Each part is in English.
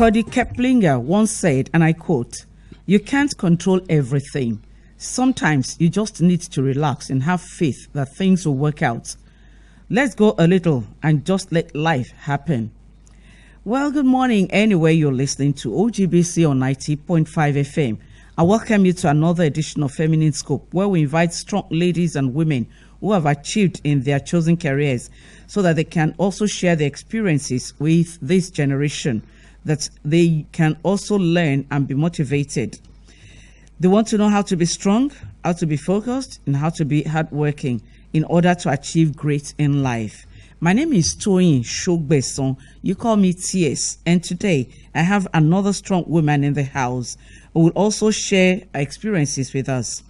Cody Keplinger once said, and I quote, "You can't control everything. Sometimes you just need to relax and have faith that things will work out. Let's go a little and just let life happen." Well, good morning anywhere you're listening to OGBC on 90.5 FM. I welcome you to another edition of Feminine Scope, where we invite strong ladies and women who have achieved in their chosen careers so that they can also share their experiences with this generation, that they can also learn and be motivated. They want to know how to be strong, how to be focused, and how to be hardworking in order to achieve great in life. My name is Toyin Sogbesan. You call me TS. And today I have another strong woman in the house who will also share her experiences with us.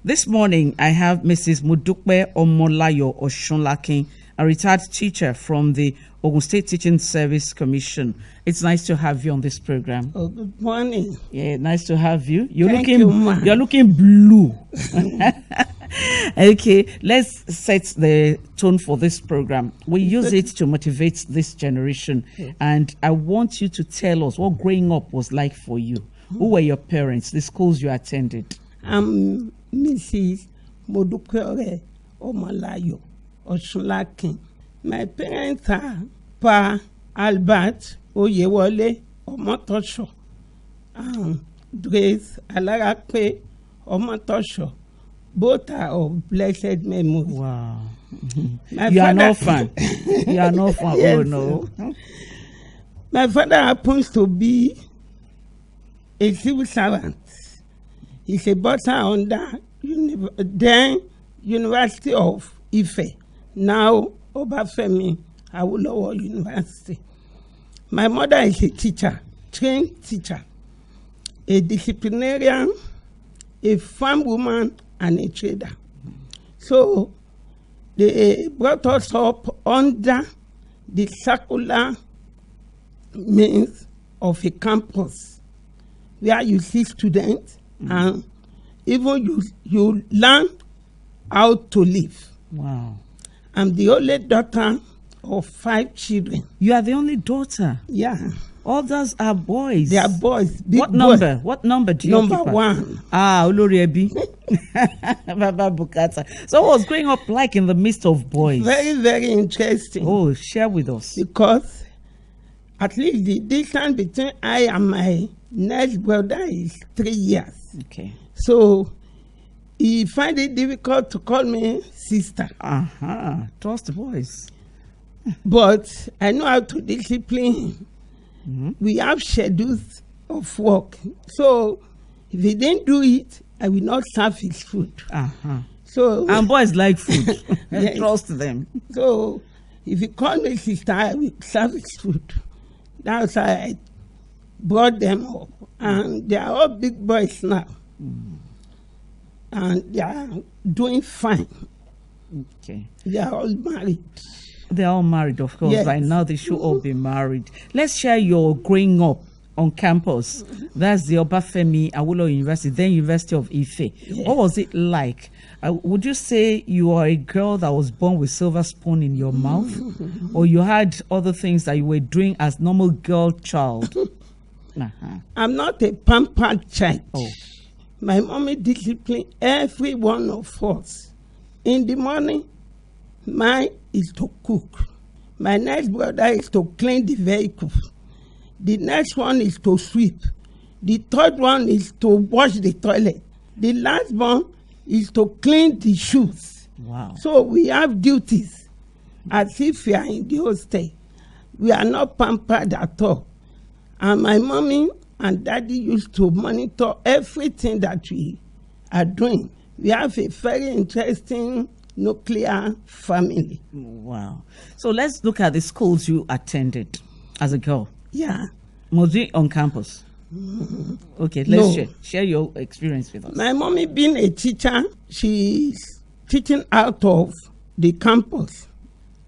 This morning I have Mrs. Modupe Omolayo Osunlakin, a retired teacher from the Ogun State Teaching Service Commission. It's nice to have you on this program. Oh, good morning. Yeah, nice to have you. You're looking blue. Okay, let's set the tone for this program. We use it to motivate this generation. And I want you to tell us what growing up was like for you. Who were your parents, the schools you attended? I'm Mrs. Modupe Omolayo Osunlakin. My parents are Pa Albert Oyewole Omotosho and Grace Alarape Omotosho. Both are of blessed memory. Wow. You are an orphan. You are an orphan. Yes. Oh, no. My father happens to be a civil servant. He's a bursar under then University of Ife, now Obafemi Awolowo University. My mother is a teacher, trained teacher, a disciplinarian, a farm woman, and a trader. So they brought us up under the circular means of a campus where you see students and even you learn how to live. Wow. I'm the only daughter of 5 children. You are the only daughter? Yeah. Others are boys. They are boys. Big what boys. Number? What number do you Number occupy? 1. Oloriebi. Baba Bukata. So what was growing up like in the midst of boys? Very, very interesting. Oh, share with us. Because at least the distance between I and my next brother is 3 years. Okay. So he find it difficult to call me sister. Trust the boys. But I know how to discipline him. We have schedules of work. So if he didn't do it, I will not serve his food. So and boys like food. Yes. Trust them. So if he call me sister, I will serve his food. That's how I brought them up. And they are all big boys now. And they are doing fine. Okay. They are all married. They're all married, of course. Yes. By now, they should all be married. Let's share your growing up on campus. That's the Obafemi Awolowo University, then University of Ife. Yes. What was it like? Would you say you are a girl that was born with silver spoon in your mouth? Or you had other things that you were doing as normal girl child? I'm not a pampered child. Oh. My mommy disciplined every one of us. In the morning, mine is to cook. My next brother is to clean the vehicle. The next one is to sweep. The third one is to wash the toilet. The last one is to clean the shoes. Wow. So we have duties as if we are in the hostel. We are not pampered at all. And my mommy and daddy used to monitor everything that we are doing. We have a very interesting nuclear family. Wow. So let's look at the schools you attended as a girl. Yeah. Was it on campus? Okay, let's share your experience with us. My mommy being a teacher, she's teaching out of the campus.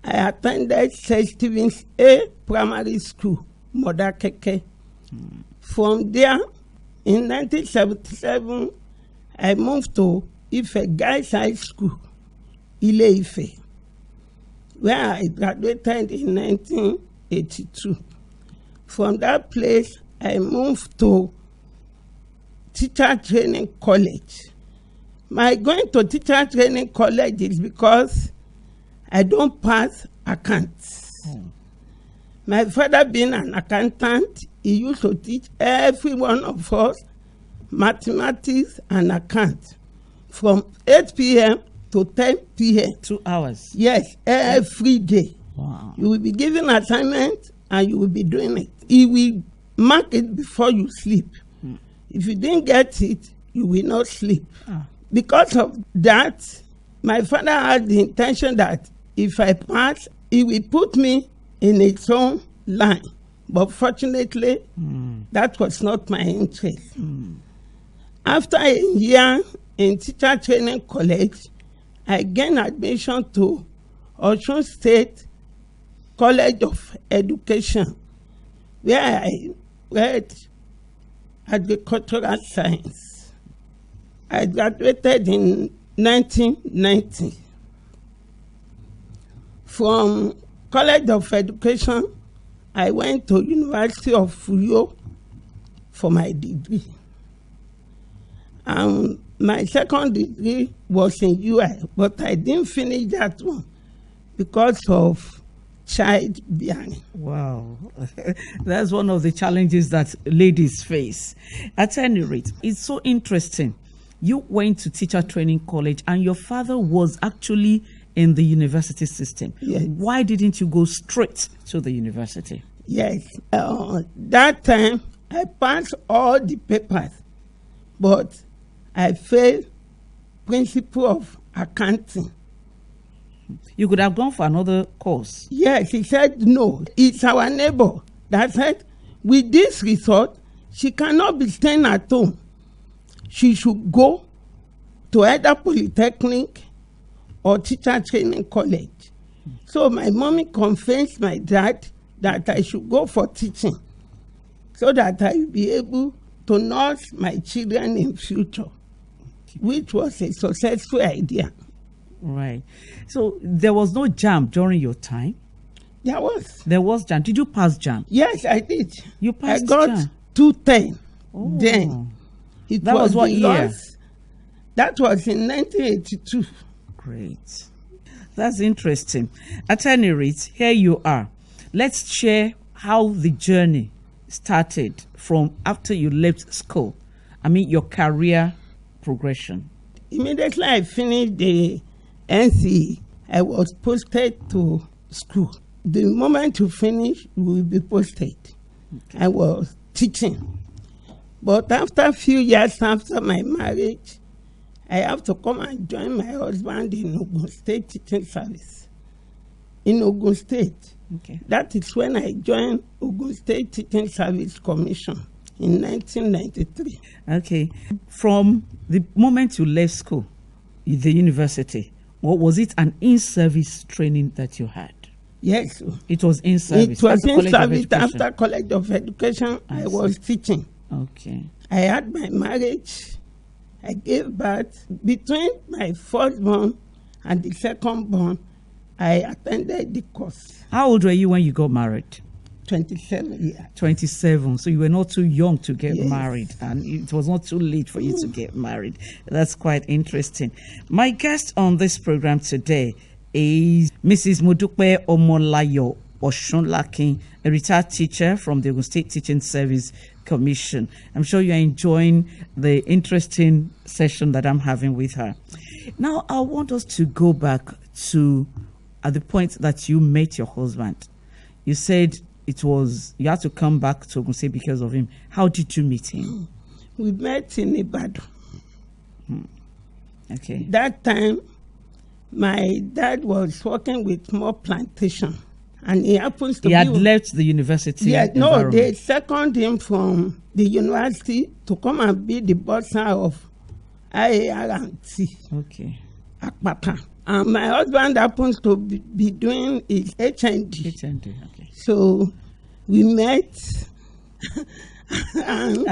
I attended St. Stephen's A Primary School, Modakeke. From there, in 1977, I moved to Ife Guys High School, Ile Ife, where I graduated in 1982. From that place, I moved to teacher training college. My going to teacher training college is because I don't pass accounts. My father being an accountant, he used to teach every one of us mathematics and accounts from 8 p.m. to 10 p.m. 2 hours. Yes, every day. Wow. You will be given assignment and you will be doing it. He will mark it before you sleep. If you didn't get it, you will not sleep. Because of that, my father had the intention that if I pass, he will put me in its own line. But fortunately, that was not my interest. After a year in teacher training college, I gained admission to Osun State College of Education, where I read agricultural science. I graduated in 1990. From College of Education, I went to University of Uyo for my degree. My second degree was in UI, but I didn't finish that one because of childbearing. Wow. That's one of the challenges that ladies face. At any rate, it's so interesting. You went to teacher training college and your father was actually in the university system. Yes. Why didn't you go straight to the university? Yes. That time, I passed all the papers, but I failed principle of accounting. You could have gone for another course. Yes, he said no. It's our neighbor that said, with this result, she cannot be staying at home. She should go to either polytechnic or teacher training college. So my mommy convinced my dad that I should go for teaching so that I will be able to nurse my children in future, which was a successful idea. Right. So there was no JAMB during your time? There was. There was JAMB. Did you pass JAMB? Yes, I did. You passed I got JAMB? 210 Oh. then. That was what year? That was in 1982. Great. That's interesting. At any rate, here you are. Let's share how the journey started from after you left school. I mean, your career progression. Immediately I finished the NCE, I was posted to school. The moment you finish, you will be posted. Okay. I was teaching. But after a few years after my marriage, I have to come and join my husband in Ogun State Teaching Service. In Ogun State. Okay. That is when I joined Ogun State Teaching Service Commission in 1993. Okay. From the moment you left school, the university, what was it, an in-service training that you had? Yes. It was in-service? It was in-service. After College of Education, I was teaching. Okay. I had my marriage. I gave birth. Between my firstborn and the secondborn, I attended the course. How old were you when you got married? 27 years. 27. So you were not too young to get married, and it was not too late for you to get married. That's quite interesting. My guest on this program today is Mrs. Modupe Omolayo Osunlakin, a retired teacher from the Ogun State Teaching Service Commission. I'm sure you're enjoying the interesting session that I'm having with her. Now, I want us to go back to at the point that you met your husband. You said you had to come back to Ogun State because of him. How did you meet him? We met in Ibadan. Okay. That time, my dad was working with more plantation, and he happens to He had left the university. Yeah, no, they seconded him from the university to come and be the bursar of IART. Okay. Akpata. And my husband happens to be doing his HND. HND, okay. So we met. That's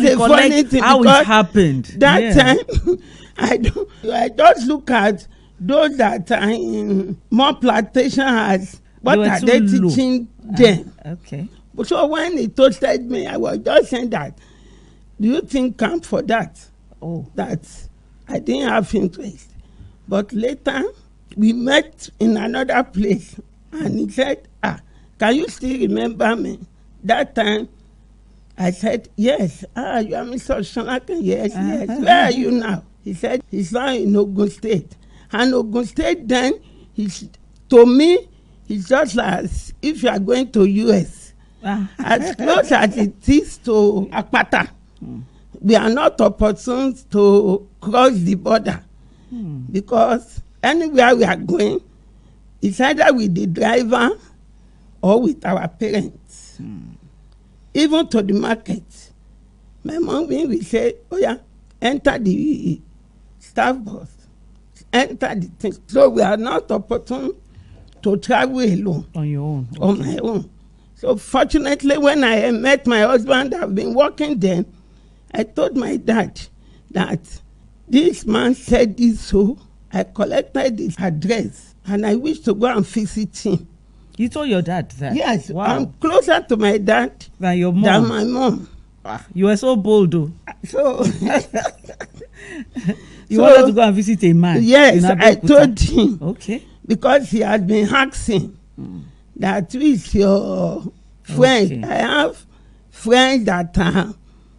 a funny thing how it happened. That time, I just look at those that are in more plantation as what were are too they low. teaching them? Okay. So when he toasted me, I was just saying that, do you think I'm for that? Oh. That I didn't have interest. But later, we met in another place, and he said, can you still remember me? That time, I said, yes. You are Mr. Osunlakin? Yes, yes. Where are you now? He said, he's now in Ogun State. And Ogun State then, to me, it's just like if you are going to US. As close as it is to Akpata. We are not opportune to cross the border. Because anywhere we are going, it's either with the driver or with our parents. Even to the market. My mom will say, oh yeah, enter the staff bus. Enter the thing. So we are not opportune to travel alone. On your own? Okay. On my own. So fortunately, when I met my husband, I've been working then, I told my dad that this man said this, so I collected his address and I wish to go and visit him. You told your dad that? Yes. Wow. I'm closer to my dad than your mom. Than my mom. You were so bold, though. So you wanted to go and visit a man. Yes, I told him. Okay. Because he had been asking that who is your friend. Okay. I have friends that are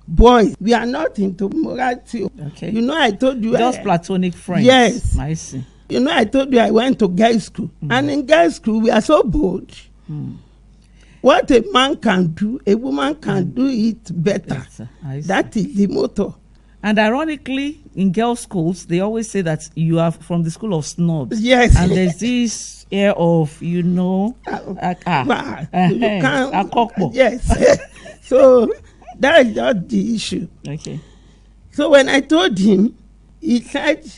boys. We are not into morality. Okay. You know, I told you. Just platonic friends. Yes. I see. You know, I told you I went to girls' school. And in girls' school, we are so bold. What a man can do, a woman can do it better. That is the motto. And ironically, in girls' schools, they always say that you are from the school of snobs. Yes. And there's this air of, you know, yes. So that is not the issue. Okay. So when I told him, he said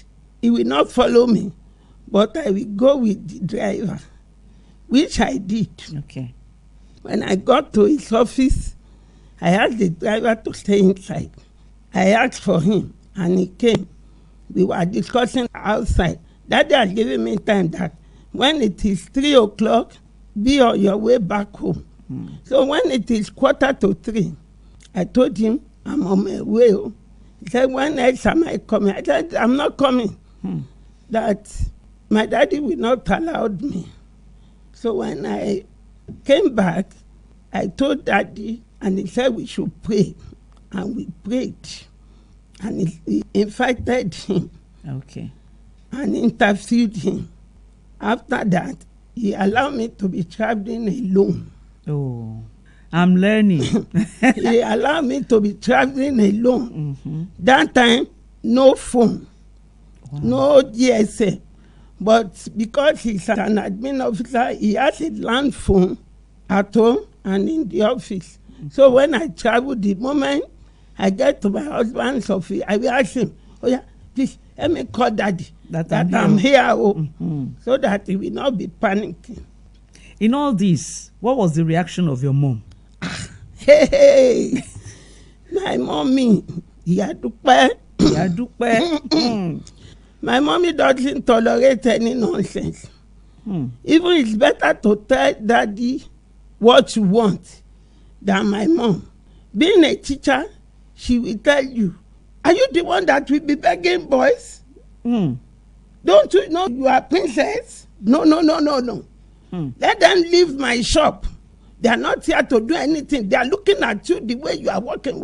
he will not follow me, but I will go with the driver, which I did. Okay. When I got to his office, I asked the driver to stay inside. I asked for him, and he came. We were discussing outside. That day had given me time that when it is 3 o'clock, be on your way back home. So when it is 2:45, I told him, I'm on my way. He said, when else am I coming? I said, I'm not coming. That my daddy will not allow me. So when I came back, I told daddy, and he said we should pray. And we prayed. And he invited him. Okay. And interviewed him. After that, he allowed me to be traveling alone. Oh, I'm learning. He allowed me to be traveling alone. That time, no phone, no GSM. But because he's an admin officer, he has a land phone at home and in the office. So when I travel, the moment I get to my husband's office, I will ask him, oh yeah, please, let me call daddy that I'm here. So that he will not be panicking. In all this, what was the reaction of your mom? Hey, my mommy, Yadupe. My mommy doesn't tolerate any nonsense. Even it's better to tell daddy what you want than my mom. Being a teacher, she will tell you, are you the one that will be begging boys? Don't you know you are princess? No. Let them leave my shop. They are not here to do anything. They are looking at you the way you are walking.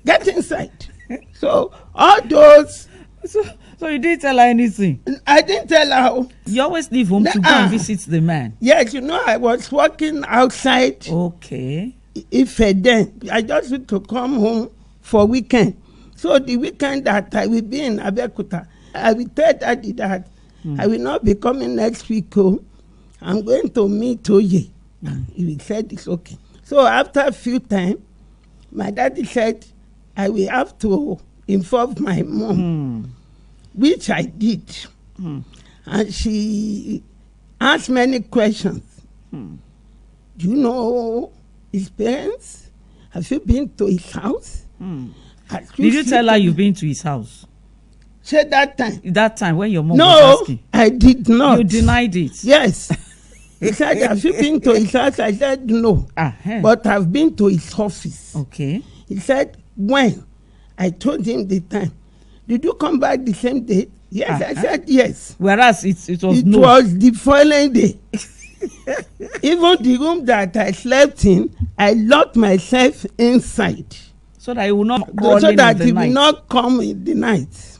Get inside. So all those. So you didn't tell her anything? I didn't tell her. You always leave home to go and visit the man? Yes, you know, I was working outside. Okay. If then, I just need to come home for weekend. So the weekend that I will be in Abeokuta, I will tell daddy that I will not be coming next week. I'm going to meet Toyin. He said it's okay. So after a few times, my daddy said, I will have to inform my mom, which I did. And she asked many questions. Do you know his parents? Have you been to his house? Did you tell her you've been to his house? Said that time. That time when your mom was asking? No, I did not. You denied it? Yes. He said, have you been to his house? I said, no. But I've been to his office. Okay. He said, when? I told him the time. Did you come back the same day? Yes, I said yes. Whereas it was It was the following day. Even the room that I slept in, I locked myself inside. So that he will not call so in that the he night. will not come in the night.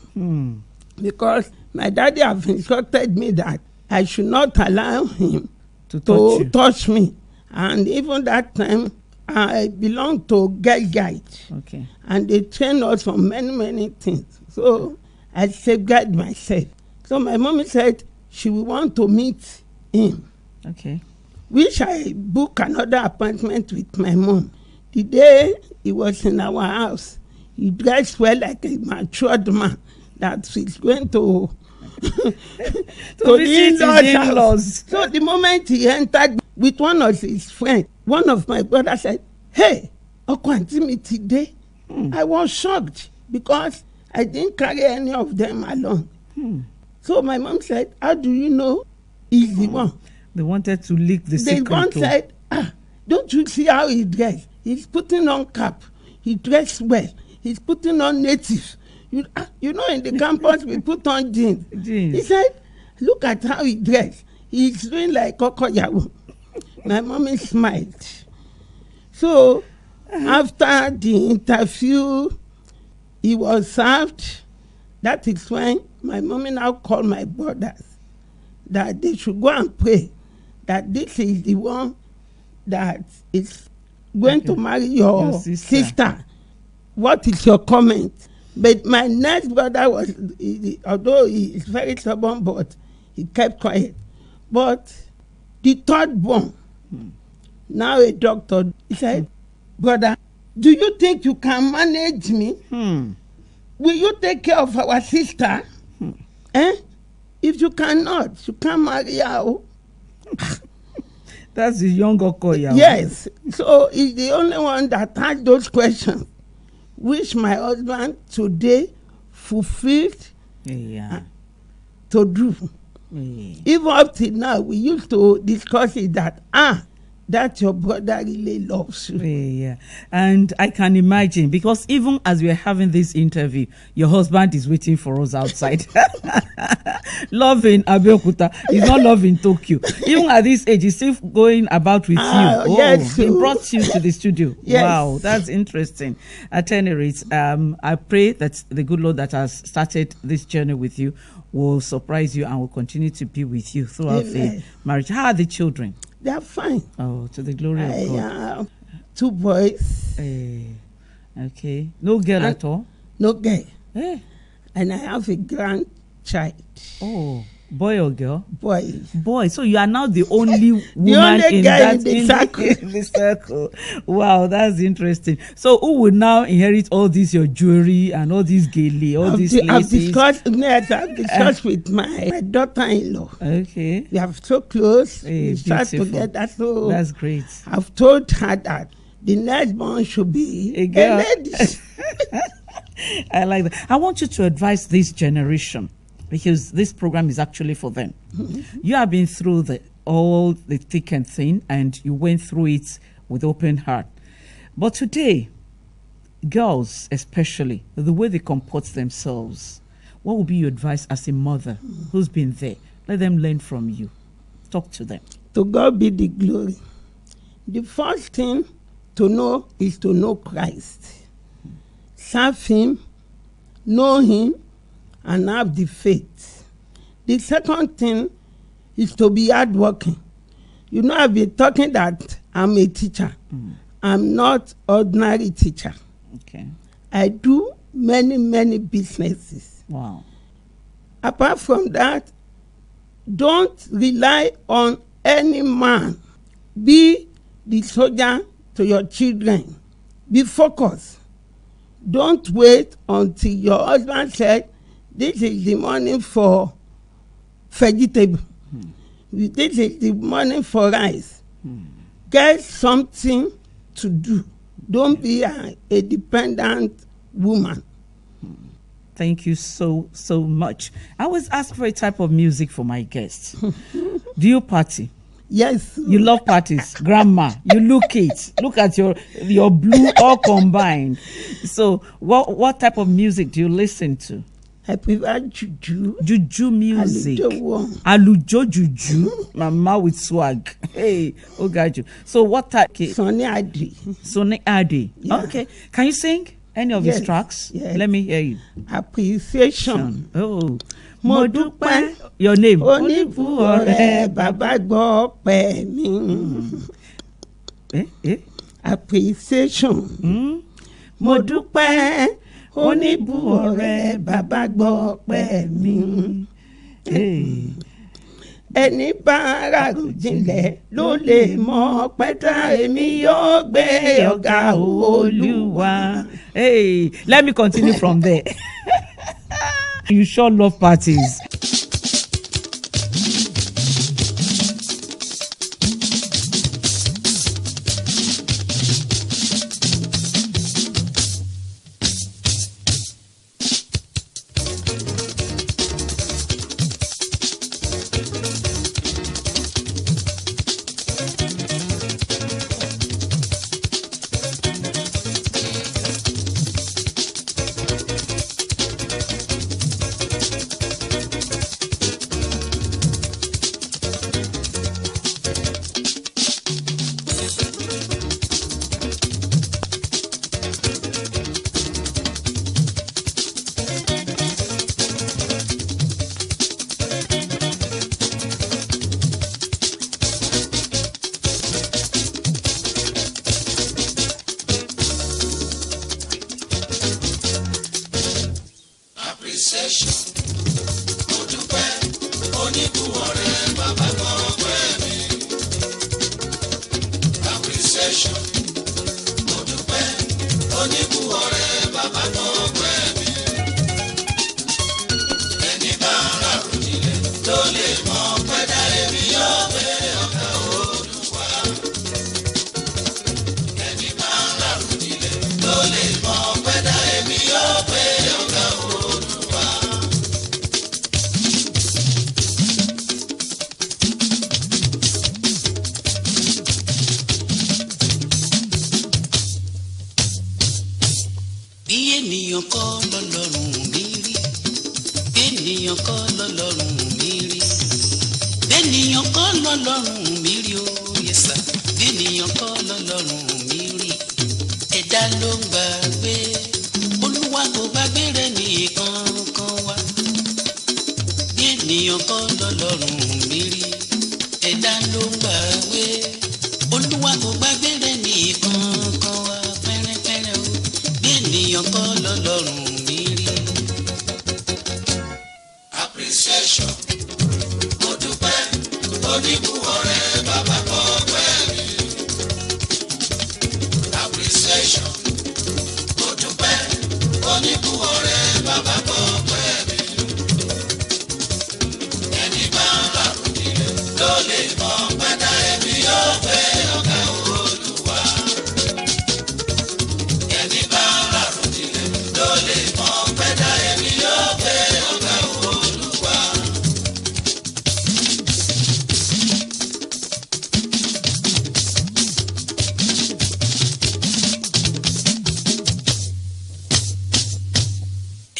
Because my daddy have instructed me that I should not allow him to touch me. And even that time, I belonged to Girl Guide. Okay. And they train us for many, many things. So I safeguard myself. So my mommy said she will want to meet him. Okay. Which I book another appointment with my mom. The day he was in our house, he dressed well like a matured man that he's going to to visit his in-laws. So the moment he entered with one of his friends, one of my brothers said, "Hey, Okwantimi today." I was shocked because I didn't carry any of them along. So my mom said, "How do you know he's the one?" They wanted to leak the secret. The one said, "Don't you see how he dressed? He's putting on cap. He dressed well. He's putting on native. You know, in the campus we put on jeans." He said, "Look at how he dressed. He's doing like Coco Yahoo." My mommy smiled. So after the interview, he was served. That is when my mommy now called my brothers that they should go and pray that this is the one that is going to marry your sister. What is your comment? But my next brother was, although he is very stubborn, but he kept quiet. But the third born, now a doctor, he said, "Brother, do you think you can manage me? Will you take care of our sister? If you cannot, you can't marry her." That's the young Okoya. Yes. So he's the only one that had those questions, which my husband today fulfilled to do. Even up till now, we used to discuss it that, that your brother really loves you. Yeah. And I can imagine, because even as we're having this interview, your husband is waiting for us outside. Love in Abeokuta. He's not love in Tokyo. Even at this age, he's still going about with you. Yes. He brought you to the studio. Yes. Wow, that's interesting. At any rate, I pray that the good Lord that has started this journey with you will surprise you and will continue to be with you throughout the marriage. How are the children? They are fine. Oh, to the glory of God. Have 2 boys. Okay. No girl at all? No girl. And I have a grandchild. Oh, boy or girl? Boy. Boy. So you are now the only woman in the circle. Wow, that's interesting. So who will now inherit all this, your jewelry and all these gaily, all these laces? I've discussed with my daughter-in-law. Okay. We are so close. We start together. So that's great. I've told her that the next born should be a girl. A lady. I like that. I want you to advise this generation, because this program is actually for them. You have been through all the thick and thin, and you went through it with open heart. But today, girls especially, the way they comport themselves, what would be your advice as a mother who's been there? Let them learn from you. Talk to them. To God be the glory. The first thing to know is to know Christ. Serve him, know him, and have the faith. The second thing is to be hardworking. You know, I've been talking that I'm a teacher. I'm not ordinary teacher. Okay. I do many, many businesses. Wow. Apart from that, don't rely on any man. Be the soldier to your children. Be focused. Don't wait until your husband said, "This is the money for vegetable. This is the money for rice." Get something to do. Don't be a dependent woman. Thank you so much. I always ask for a type of music for my guests. Do you party? Yes. You love parties, grandma. You look it. Look at your blue all combined. So, what type of music do you listen to? I prefer juju. Juju music. Alujo juju. Mama with swag. Hey, oh got you. So what type? Sonny Adi. Sonny Adi. Yeah. Okay. Can you sing any of his tracks? Yes. Let me hear you. Appreciation. Oh. Modupe. Your name. Onibu ore baba gbo pe mi. Appreciation. Modupe. Onibu ọ̀rẹ́ bàbá gbọ́ pẹ́ mi. Ẹni bá ràròjinlẹ̀ ló lè mọ pẹ́tà èmi yóò gbé ọ̀gá Olúwa. Hey, let me continue from there. You sure love parties.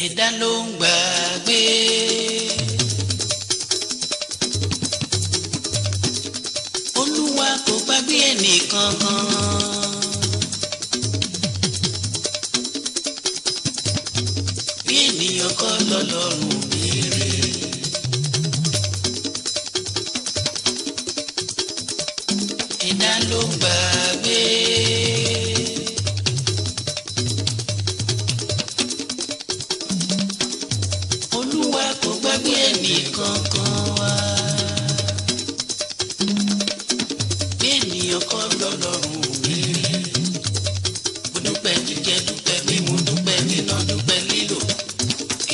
Ẹ̀dá ló ń gbàgbé. Olúwa kò gbàgbé ẹnìkankan. Bí ènìyàn kọ́ lọ́lọ́run mi rí. Ẹ̀dá ló ń gbàgbé. Kankan wá bí ènìyàn kọ́ lọ́lọ́run mi mo dúpẹ́ jíjẹ dúpẹ́ mímu dúpẹ́ níná dúpẹ́ lílò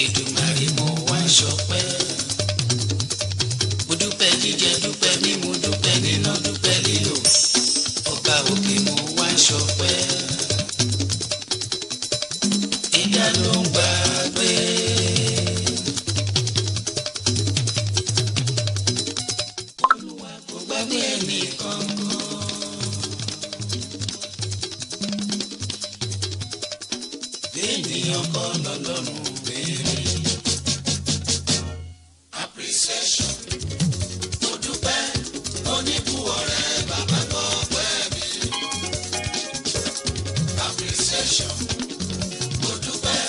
Èdùmàrè mo wá ṣọpẹ́ mo dúpẹ́ jíjẹ dúpẹ́ mímu dúpẹ́ níná dúpẹ́ lílò Ọba òkè mo wá ṣọpẹ́. ní ẹnì kankan. Ènìyàn kọ́ lọ́lọ́run béèrè. Appreciation. Mo dúpẹ́ oníbù ọ̀rẹ́ bàbá gbọ́ pẹ́ mi. Appreciation. Mo dúpẹ́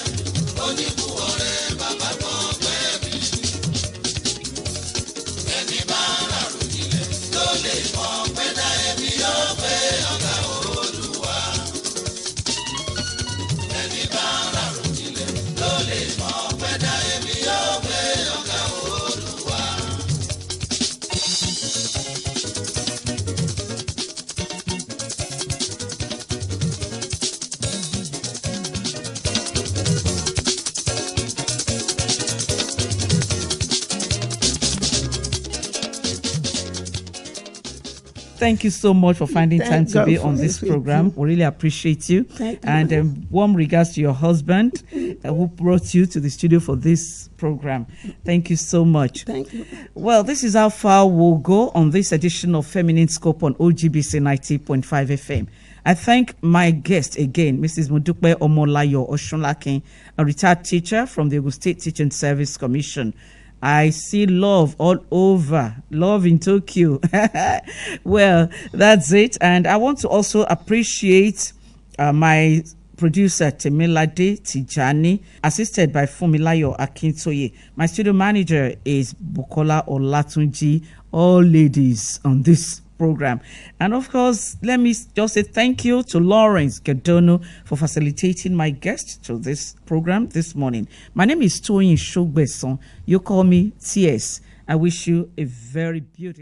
oníbù ọ̀rẹ́ bàbá gbọ́ pẹ́ mi. Ẹni bá rárò nílẹ̀ ló lè mọ pé dá ẹbí yóò pé ọ̀gá Olúwa. Ẹni bá rárò nílẹ̀ ló lè mọ pé dá ẹbí yóò pé ọ̀gá Olúwa. Thank you so much for finding Thank time to God be for on this this program. week. We really appreciate you. Thank you. And warm regards to your husband who brought you to the studio for this program. Thank you so much. Thank you. Well, this is how far we'll go on this edition of Feminine Scope on OGBC 90.5 FM. I thank my guest again, Mrs. Modupe Omolayo Osunlakin, a retired teacher from the Ogun State Teaching Service Commission. I see love all over, love in Tokyo. Well, that's it. And I want to also appreciate my producer, Temilade Tijani, assisted by Fumilayo Akintoye. My studio manager is Bukola Olatunji, all ladies on this program. And of course, let me just say thank you to Lawrence Gadono for facilitating my guest to this program this morning. My name is Toyin Sogbesan. You call me TS. I wish you a very beautiful